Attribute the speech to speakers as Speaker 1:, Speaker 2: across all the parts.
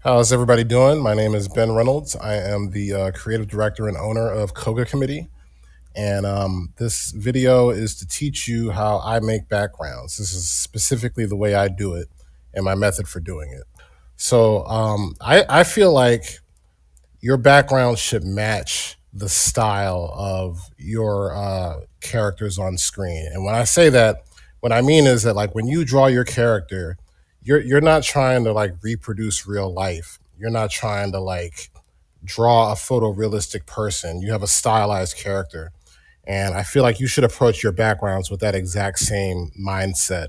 Speaker 1: How's everybody doing? My name is Ben Reynolds. I am the creative director and owner of Koga Committee. And this video is to teach you how I make backgrounds. This is specifically the way I do it and my method for doing it. So I feel like your background should match the style of your characters on screen. And when I say that, what I mean is that like when you draw your character, you're not trying to like reproduce real life. You're not trying to like draw a photorealistic person. You have a stylized character. And I feel like you should approach your backgrounds with that exact same mindset.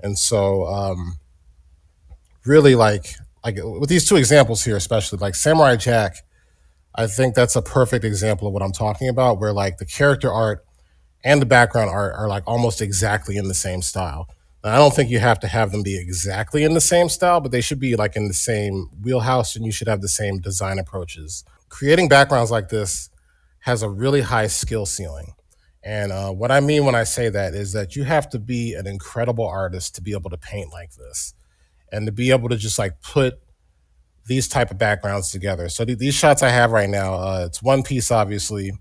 Speaker 1: And so really like with these two examples here, especially like Samurai Jack, I think that's a perfect example of what I'm talking about, where like the character art and the background art are like almost exactly in the same style. Now, I don't think you have to have them be exactly in the same style, but they should be like in the same wheelhouse and you should have the same design approaches. Creating backgrounds like this has a really high skill ceiling. And what I mean when I say that is that you have to be an incredible artist to be able to paint like this and to be able to just like put these type of backgrounds together. So these shots I have right now, it's one piece, obviously.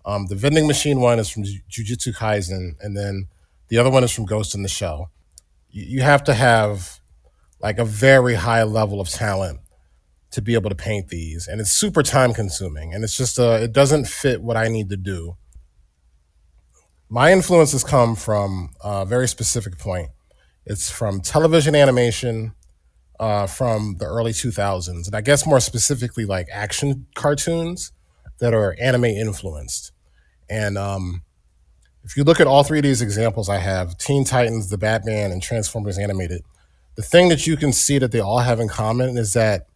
Speaker 1: The vending machine one is from Jujutsu Kaisen, and then the other one is from Ghost in the Shell. You have to have like a very high level of talent to be able to paint these, and it's super time consuming, and it's just it doesn't fit what I need to do. My influences come from a very specific point. It's from television animation, from the early 2000s, and I guess more specifically like action cartoons that are anime influenced. And if you look at all three of these examples I have, Teen Titans, The Batman, and Transformers Animated, the thing that you can see that they all have in common is that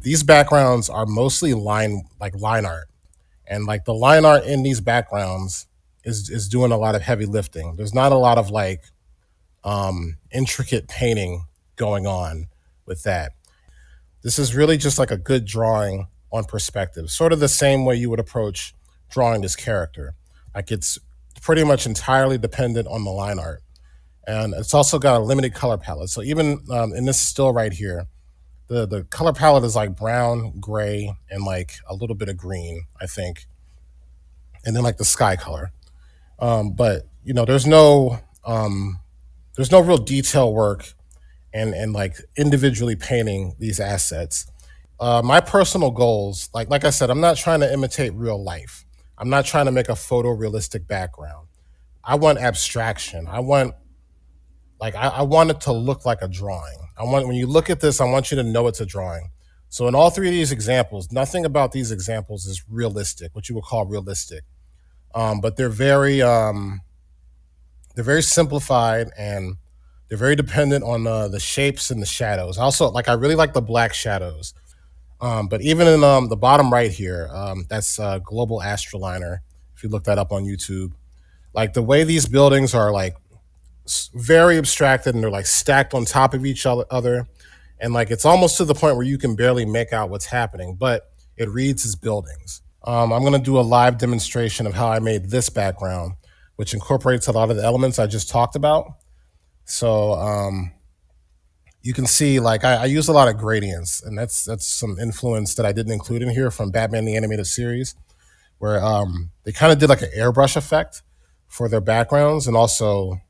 Speaker 1: these backgrounds are mostly line art, and like the line art in these backgrounds is doing a lot of heavy lifting. There's not a lot of like intricate painting going on with that. This is really just like a good drawing on perspective, sort of the same way you would approach drawing this character. Like it's pretty much entirely dependent on the line art. And it's also got a limited color palette. So even in this still right here, the color palette is like brown, gray, and like a little bit of green, I think. And then like the sky color. But you know, there's no real detail work and like individually painting these assets. My personal goals, like I said, I'm not trying to imitate real life. I'm not trying to make a photorealistic background. I want abstraction. I want it to look like a drawing. I want when you look at this, I want you to know it's a drawing. So in all three of these examples, nothing about these examples is realistic, what you would call realistic. But they're very simplified and they're very dependent on the shapes and the shadows. Also, like I really like the black shadows. But even in the bottom right here, that's Global Astroliner. If you look that up on YouTube, like the way these buildings are like very abstracted and they're like stacked on top of each other, and like it's almost to the point where you can barely make out what's happening, but it reads as buildings. I'm going to do a live demonstration of how I made this background, which incorporates a lot of the elements I just talked about. So you can see like I use a lot of gradients, and that's some influence that I didn't include in here from Batman the Animated Series, where they kind of did like an airbrush effect for their backgrounds, and also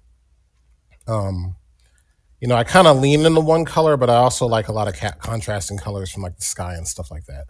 Speaker 1: um, I kind of lean into one color, but I also like a lot of contrasting colors from like the sky and stuff like that.